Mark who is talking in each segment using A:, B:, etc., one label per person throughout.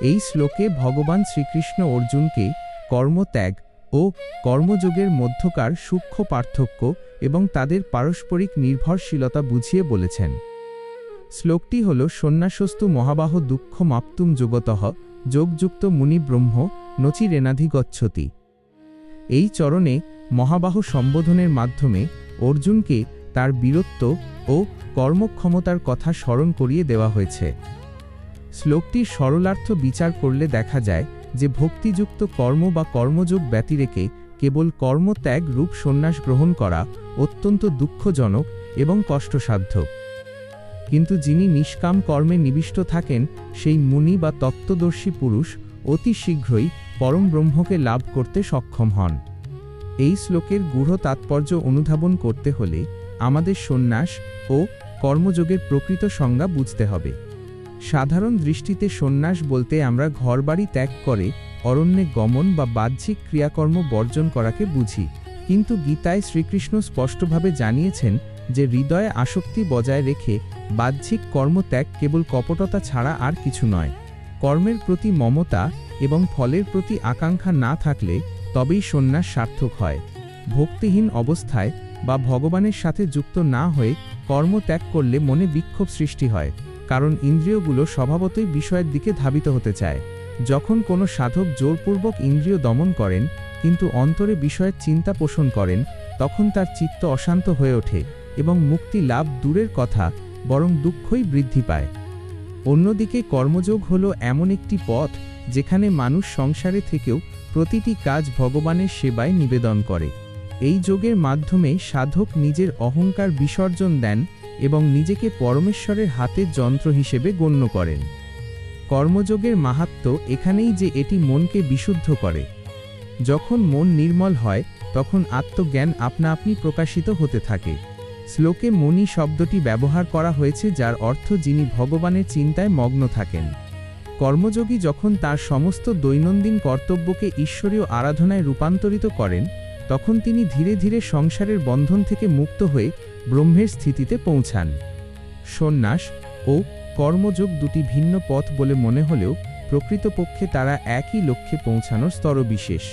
A: এই শ্লোকে ভগবান শ্রীকৃষ্ণ অর্জুনকে কর্মত্যাগ ও কর্মযোগের মধ্যকার সূক্ষ্ম পার্থক্য এবং তাদের পারস্পরিক নির্ভরশীলতা বুঝিয়ে বলেছেন। শ্লোকটি হল সন্ন্যাসস্তু মহাবাহ দুঃখ মাপ্তুম যোগতঃ যোগযুক্ত মুনি ব্রহ্ম নচিরেনাধিগচ্ছতি। এই চরণে মহাবাহু সম্বোধনের মাধ্যমে অর্জুনকে তার বীরত্ব ও কর্মক্ষমতার কথা স্মরণ করিয়ে দেওয়া হয়েছে। শ্লোকটির সরলার্থ বিচার করলে দেখা যায় যে ভক্তিযুক্ত কর্ম বা কর্মযোগ ব্যতিরেকে কেবল কর্মত্যাগ রূপ সন্ন্যাস গ্রহণ করা অত্যন্ত দুঃখজনক এবং কষ্টসাধ্য। কিন্তু যিনি নিষ্কাম কর্মে নিবিষ্ট থাকেন সেই মুনি বা তত্ত্বদর্শী পুরুষ অতি শীঘ্রই পরম ব্রহ্মকে লাভ করতে সক্ষম হন। এই শ্লোকের গূঢ় তাৎপর্য অনুধাবন করতে হলে আমাদের সন্ন্যাস ও কর্মযোগের প্রকৃত সংজ্ঞা বুঝতে হবে। সাধারণ দৃষ্টিতে সন্ন্যাস বলতে আমরা ঘরবাড়ি ত্যাগ করে অরণ্যে গমন বা বাহ্যিক ক্রিয়াকর্ম বর্জন করাকে বুঝি। কিন্তু গীতায় শ্রীকৃষ্ণ স্পষ্টভাবে জানিয়েছেন যে হৃদয়ে আসক্তি বজায় রেখে বাহ্যিক কর্মত্যাগ কেবল কপটতা ছাড়া আর কিছু নয়। কর্মের প্রতি মমতা এবং ফলের প্রতি আকাঙ্ক্ষা না থাকলে তবেই সন্ন্যাস সার্থক হয়। ভক্তিহীন অবস্থায় বা ভগবানের সাথে যুক্ত না হয়ে কর্মত্যাগ করলে মনে বিক্ষোভ সৃষ্টি হয়, কারণ ইন্দ্রিয়গুলো স্বভাবতই বিষয়ের দিকে ধাবিত হতে চায়। যখন কোনো সাধক জোরপূর্বক ইন্দ্রিয় দমন করেন কিন্তু অন্তরে বিষয়ের চিন্তা পোষণ করেন, তখন তার চিত্ত অশান্ত হয়ে ওঠে এবং মুক্তি লাভ দূরের কথা বরং দুঃখই বৃদ্ধি পায়। অন্যদিকে কর্মযোগ হল এমন একটি পথ যেখানে মানুষ সংসারে থেকেও প্রতিটি কাজ ভগবানের সেবায় নিবেদন করে। এই যোগের মাধ্যমে সাধক নিজের অহংকার বিসর্জন দেন এবং নিজেকে পরমেশ্বরের হাতের যন্ত্র হিসেবে গণ্য করেন। কর্মযোগের মাহাত্ম্য এখানেই যে এটি মনকে বিশুদ্ধ করে। যখন মন নির্মল হয় তখন আত্মজ্ঞান আপনা আপনি প্রকাশিত হতে থাকে। শ্লোকে মনি শব্দটি ব্যবহার করা হয়েছে, যার অর্থ যিনি ভগবানের চিন্তায় মগ্ন থাকেন। কর্মযোগী যখন তার সমস্ত দৈনন্দিন কর্তব্যকে ঈশ্বরীয় আরাধনায় রূপান্তরিত করেন, তখন তিনি ধীরে ধীরে সংসারের বন্ধন থেকে মুক্ত হয়ে ব্রহ্মের স্থিতিতে পৌঁছান। সন্ন্যাস ও কর্মযোগ দুটি ভিন্ন পথ বলে মনে হলেও প্রকৃতপক্ষে তারা একই লক্ষ্যে পৌঁছানোর স্তরবিশেষ।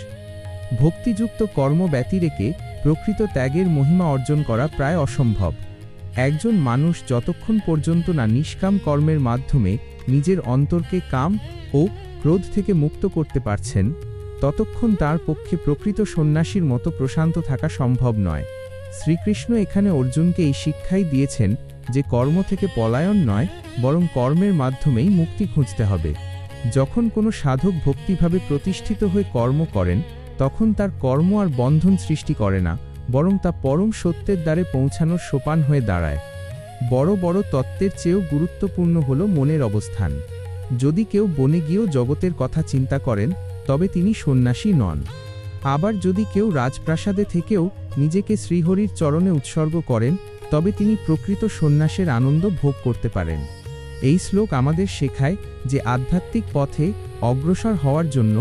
A: ভক্তিযুক্ত কর্ম ব্যতিরেকে প্রকৃত ত্যাগের মহিমা অর্জন করা প্রায় অসম্ভব। একজন মানুষ যতক্ষণ পর্যন্ত না নিষ্কাম কর্মের মাধ্যমে নিজের অন্তরকে কাম ও ক্রোধ থেকে মুক্ত করতে পারছেন, ততক্ষণ তার পক্ষে প্রকৃত সন্ন্যাসীর মতো প্রশান্ত থাকা সম্ভব নয়। শ্রীকৃষ্ণ এখানে অর্জুনকে এই শিক্ষাই দিয়েছেন যে কর্ম থেকে পলায়ন নয়, বরং কর্মের মাধ্যমেই মুক্তি খুঁজতে হবে। যখন কোনো সাধক ভক্তিভাবে প্রতিষ্ঠিত হয়ে কর্ম করেন, তখন তার কর্ম আর বন্ধন সৃষ্টি করে না, বরং তা পরম সত্যের দ্বারে পৌঁছানোর সোপান হয়ে দাঁড়ায়। বড় বড় তত্ত্বের চেয়েও গুরুত্বপূর্ণ হল মনের অবস্থান। যদি কেউ বনে গিয়েও জগতের কথা চিন্তা করেন, তবে তিনি সন্ন্যাসী নন। আবার যদি কেউ রাজপ্রাসাদে থেকেও নিজেকে শ্রীহরির চরণে উৎসর্গ করেন, তবে তিনি প্রকৃত সন্ন্যাসের আনন্দ ভোগ করতে পারেন। এই শ্লোক আমাদের শেখায় যে আধ্যাত্মিক পথে অগ্রসর হওয়ার জন্য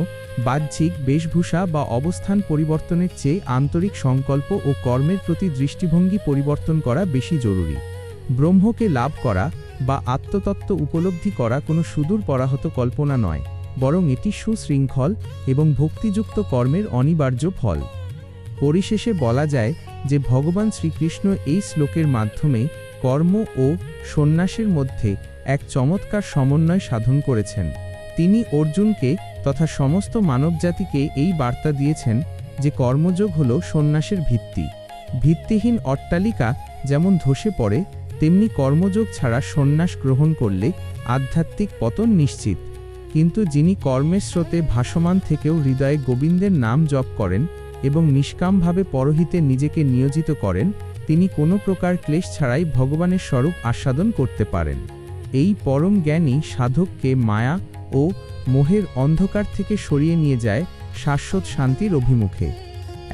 A: বাহ্যিক বেশভূষা বা অবস্থান পরিবর্তনের চেয়ে আন্তরিক সংকল্প ও কর্মের প্রতি দৃষ্টিভঙ্গি পরিবর্তন করা বেশি জরুরি। ব্রহ্মকে লাভ করা বা আত্মতত্ত্ব উপলব্ধি করা কোনো সুদূর পরাহত কল্পনা নয়, বরং এটি সুশৃঙ্খল এবং ভক্তিযুক্ত কর্মের অনিবার্য ফল। পরিশেষে বলা যায় যে ভগবান শ্রীকৃষ্ণ এই শ্লোকের মাধ্যমে কর্ম ও সন্ন্যাসের মধ্যে এক চমৎকার সমন্বয় সাধন করেছেন। তিনি অর্জুনকে তথা সমস্ত মানবজাতিকে এই বার্তা দিয়েছেন যে কর্মযোগ হল সন্ন্যাসের ভিত্তি। ভিত্তিহীন অট্টালিকা যেমন ধসে পড়ে, তেমনি কর্মযোগ ছাড়া সন্ন্যাস গ্রহণ করলে আধ্যাত্মিক পতন নিশ্চিত। কিন্তু যিনি কর্মের স্রোতে ভাসমান থেকেও হৃদয়ে গোবিন্দের নাম জপ করেন এবং নিষ্কামভাবে পরহিতে নিজেকে নিয়োজিত করেন, তিনি কোনো প্রকার ক্লেশ ছাড়াই ভগবানের স্বরূপ আস্বাদন করতে পারেন। এই পরম জ্ঞানী সাধককে মায়া ও মোহের অন্ধকার থেকে সরিয়ে নিয়ে যায় শাশ্বত শান্তির অভিমুখে।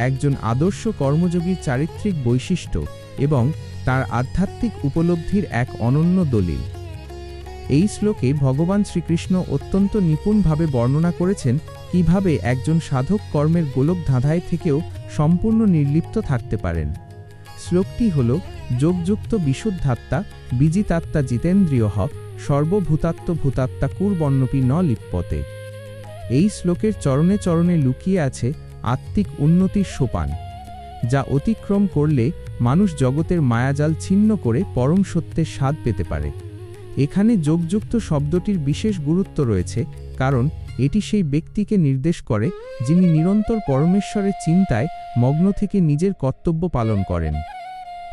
A: একজন আদর্শ কর্মযোগীর চারিত্রিক বৈশিষ্ট্য এবং তার আধ্যাত্মিক উপলব্ধির এক অনন্য দলিল। এই শ্লোকে ভগবান শ্রীকৃষ্ণ অত্যন্ত নিপুণভাবে বর্ণনা করেছেন কিভাবে একজন সাধক কর্মের গোলক ধাঁধায় থেকেও সম্পূর্ণ নির্লিপ্ত থাকতে পারেন। শ্লোকটি হল যোগযুক্ত বিশুদ্ধাত্মা বিজিতাত্মা জিতেন্দ্রিয়ঃ সর্বভূতাত্মভূতাত্মা কুর্বণ্যপি ন লিপ্যতে। এই শ্লোকের চরণে চরণে লুকিয়ে আছে আত্মিক উন্নতির সোপান, যা অতিক্রম করলে মানুষ জগতের মায়াজাল ছিন্ন করে পরম সত্যের স্বাদ পেতে পারে। এখানে যোগযুক্ত শব্দটির বিশেষ গুরুত্ব রয়েছে, কারণ এটি সেই ব্যক্তিকে নির্দেশ করে যিনি নিরন্তর পরমেশ্বরের চিন্তায় মগ্ন থেকে নিজের কর্তব্য পালন করেন।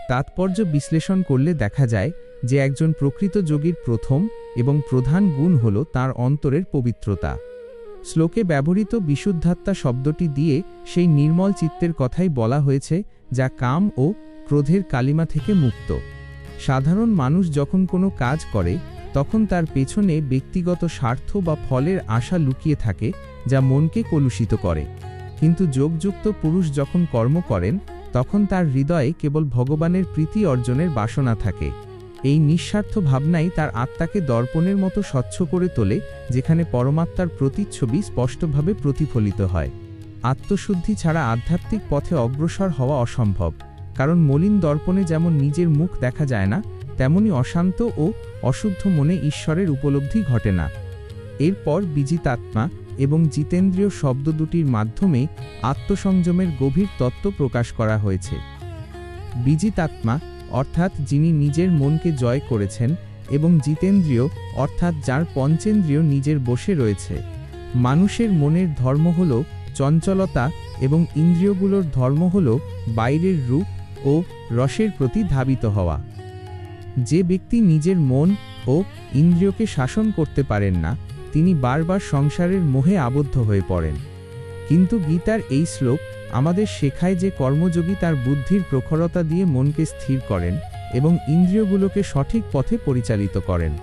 A: তাৎপর্য বিশ্লেষণ করলে দেখা যায় যে একজন প্রকৃত যোগীর প্রথম এবং প্রধান গুণ হল তার অন্তরের পবিত্রতা। শ্লোকে ব্যবহৃত বিশুদ্ধাত্মা শব্দটি দিয়ে সেই নির্মল চিত্তের কথাই বলা হয়েছে, যা কাম ও ক্রোধের কালিমা থেকে মুক্ত। সাধারণ মানুষ যখন কোনো কাজ করে তখন তার পেছনে ব্যক্তিগত স্বার্থ বা ফলের আশা লুকিয়ে থাকে, যা মনকে কলুষিত করে। কিন্তু যোগযুক্ত পুরুষ যখন কর্ম করেন তখন তার হৃদয়ে কেবল ভগবানের প্রীতি অর্জনের বাসনা থাকে। এই নিঃস্বার্থ ভাবনাই তার আত্মাকে দর্পণের মতো স্বচ্ছ করে তোলে, যেখানে পরমাত্মার প্রতিচ্ছবি স্পষ্টভাবে প্রতিফলিত হয়। আত্মশুদ্ধি ছাড়া আধ্যাত্মিক পথে অগ্রসর হওয়া অসম্ভব, কারণ মলিন দর্পণে যেমন নিজের মুখ দেখা যায় না, তেমনি অশান্ত ও অশুদ্ধ মনে ঈশ্বরের উপলব্ধি ঘটে না। এরপর বিজিতাত্মা এবং জিতেন্দ্রীয় শব্দ দুটির মাধ্যমে আত্মসংযমের গভীর তত্ত্ব প্রকাশ করা হয়েছে। বিজিতাত্মা অর্থাৎ যিনি নিজের মনকে জয় করেছেন, এবং জিতেন্দ্রীয় অর্থাৎ যার পঞ্চেন্দ্রিয় নিজের বশে রয়েছে। মানুষের মনের ধর্ম হল চঞ্চলতা এবং ইন্দ্রিয়গুলোর ধর্ম হল বাইরের রূপ ও রসের প্রতি ধাবিত হওয়া। যে ব্যক্তি নিজের মন ও ইন্দ্রিয়কে শাসন করতে পারেন না, তিনি বারবার সংসারের মোহে আবদ্ধ হয়ে পড়েন। কিন্তু গীতার এই শ্লোক আমাদের শেখায় যে কর্মযোগী তার বুদ্ধির প্রখরতা দিয়ে মনকে স্থির করেন এবং ইন্দ্রিয়গুলোকে সঠিক পথে পরিচালিত করেন।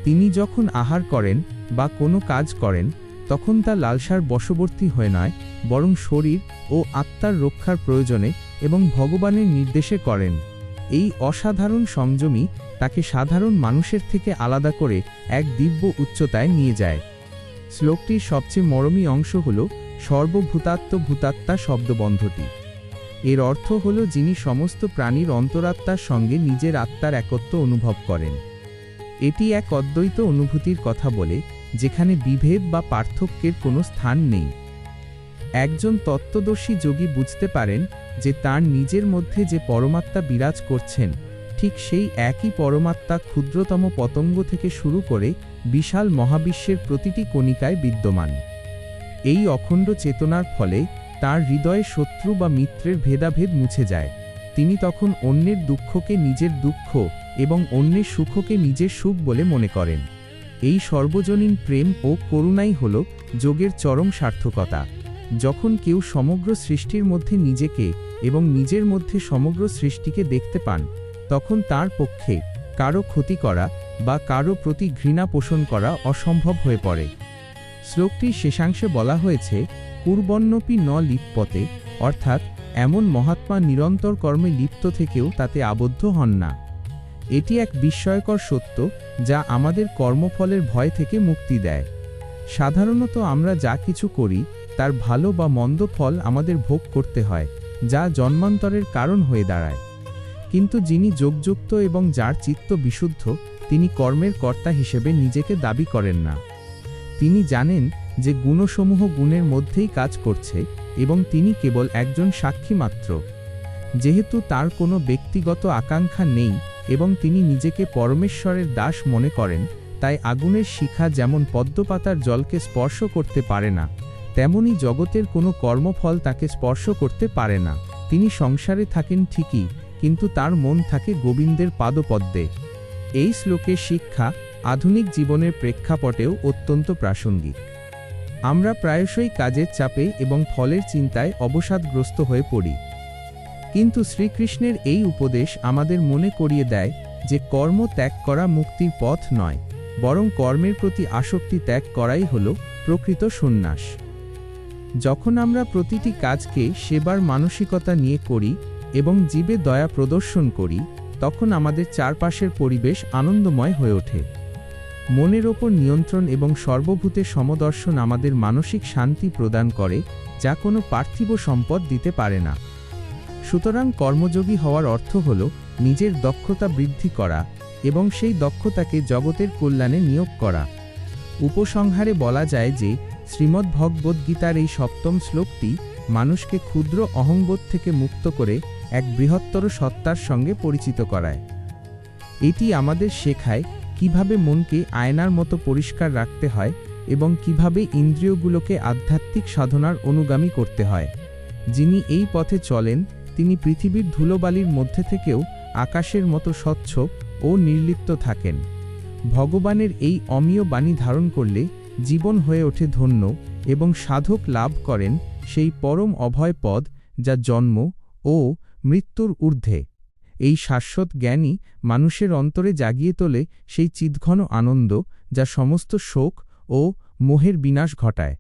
A: তিনি যখন আহার করেন বা কোনো কাজ করেন তখন তা লালসার বশবর্তী হয়ে নয়, বরং শরীর ও আত্মার রক্ষার প্রয়োজনে এবং ভগবানের নির্দেশে করেন। এই অসাধারণ সংযমই তাকে সাধারণ মানুষের থেকে আলাদা করে এক দিব্য উচ্চতায় নিয়ে যায়। শ্লোকটির সবচেয়ে মরমী অংশ হল সর্বভূতাত্মভূতাত্মা শব্দবন্ধটি। এর অর্থ হল যিনি সমস্ত প্রাণীর অন্তরাত্মার সঙ্গে নিজের আত্মার একত্ব অনুভব করেন। এটি এক অদ্বৈত অনুভূতির কথা বলে, যেখানে বিভেদ বা পার্থক্যের কোনো স্থান নেই। একজন তত্ত্বদর্শী যোগী বুঝতে পারেন যে তার নিজের মধ্যে যে পরমাত্মা বিরাজ করছেন, ঠিক সেই একই পরমাত্মা ক্ষুদ্রতম পতঙ্গ থেকে শুরু করে বিশাল মহাবিশ্বের প্রতিটি কণিকায় বিদ্যমান। এই অখণ্ড চেতনার ফলে তার হৃদয়ে শত্রু বা মিত্রের ভেদাভেদ মুছে যায়। তিনি তখন অন্যের দুঃখকে নিজের দুঃখ এবং অন্যের সুখকে নিজের সুখ বলে মনে করেন। এই সর্বজনীন প্রেম ও করুণাই হল যোগের চরম সার্থকতা। যখন কেউ সমগ্র সৃষ্টির মধ্যে নিজেকে এবং নিজের মধ্যে সমগ্র সৃষ্টিকে দেখতে পান, তখন তার পক্ষে কারো ক্ষতি করা বা কারো প্রতি ঘৃণা পোষণ করা অসম্ভব হয়ে পড়ে। শ্লোকটির শেষাংশে বলা হয়েছে, কুর্বণ্যপি ন লিপ্যতে, অর্থাৎ এমন মহাত্মা নিরন্তর কর্মে লিপ্ত থেকেও তাতে আবদ্ধ হন না। এটি এক বিস্ময়কর সত্য যা আমাদের কর্মফলের ভয় থেকে মুক্তি দেয়। সাধারণত আমরা যা কিছু করি তার ভালো বা মন্দ ফল আমাদের ভোগ করতে হয়, যা জন্মান্তরের কারণ হয়ে দাঁড়ায়। কিন্তু যিনি যোগযুক্ত এবং যার চিত্ত বিশুদ্ধ, তিনি কর্মের কর্তা হিসেবে নিজেকে দাবি করেন না। তিনি জানেন যে গুণসমূহ গুণের মধ্যেই কাজ করছে এবং তিনি কেবল একজন সাক্ষী মাত্র। যেহেতু তার কোনো ব্যক্তিগত আকাঙ্ক্ষা নেই এবং তিনি নিজেকে পরমেশ্বরের দাস মনে করেন, তাই আগুনের শিখা যেমন পদ্মপাতার জলকে স্পর্শ করতে পারে না, তেমনি জগতের কোনো কর্মফল তাকে স্পর্শ করতে পারে না। তিনি সংসারে থাকেন ঠিকই, কিন্তু তার মন থাকে গোবিন্দের পাদপদ্মে। এই শ্লোকের শিক্ষা আধুনিক জীবনের প্রেক্ষাপটেও অত্যন্ত প্রাসঙ্গিক। আমরা প্রায়শই কাজের চাপে এবং ফলের চিন্তায় অবসাদগ্রস্ত হয়ে পড়ি। কিন্তু শ্রীকৃষ্ণের এই উপদেশ আমাদের মনে করিয়ে দেয় যে কর্ম ত্যাগ করা মুক্তির পথ নয়, বরং কর্মের প্রতি আসক্তি ত্যাগ করাই হল প্রকৃত সন্ন্যাস। যখন আমরা প্রতিটি কাজকে সেবার মানসিকতা নিয়ে করি এবং জীবে দয়া প্রদর্শন করি, তখন আমাদের চারপাশের পরিবেশ আনন্দময় হয়ে ওঠে। মনের ওপর নিয়ন্ত্রণ এবং সর্বভূতে সমদর্শন আমাদের মানসিক শান্তি প্রদান করে, যা কোনো পার্থিব সম্পদ দিতে পারে না। সুতরাং কর্মযোগী হওয়ার অর্থ হল নিজের দক্ষতা বৃদ্ধি করা এবং সেই দক্ষতাকে জগতের কল্যাণে নিয়োগ করা। উপসংহারে বলা যায় যে শ্রীমদ্ভগবদ্গীতার এই সপ্তম শ্লোকটি মানুষকে ক্ষুদ্র অহংবোধ থেকে মুক্ত করে এক বৃহত্তর সত্তার সঙ্গে পরিচিত করায়। এটি আমাদের শেখায় কিভাবে মনকে আয়নার মতো পরিষ্কার রাখতে হয় এবং কিভাবে ইন্দ্রিয়গুলোকে আধ্যাত্মিক সাধনার অনুগামী করতে হয়। যিনি এই পথে চলেন তিনি পৃথিবীর ধুলোবালির মধ্যে থেকেও আকাশের মতো স্বচ্ছ ও নির্লিপ্ত থাকেন। ভগবানের এই অমীয় বাণী ধারণ করলে জীবন হয়ে ওঠে ধন্য এবং সাধক লাভ করেন সেই পরম অভয় পদ যা জন্ম ও মৃত্যুর ঊর্ধ্বে। এই শাশ্বত জ্ঞানই মানুষের অন্তরে জাগিয়ে তোলে সেই চিৎঘন আনন্দ যা সমস্ত শোক ও মোহের বিনাশ ঘটায়।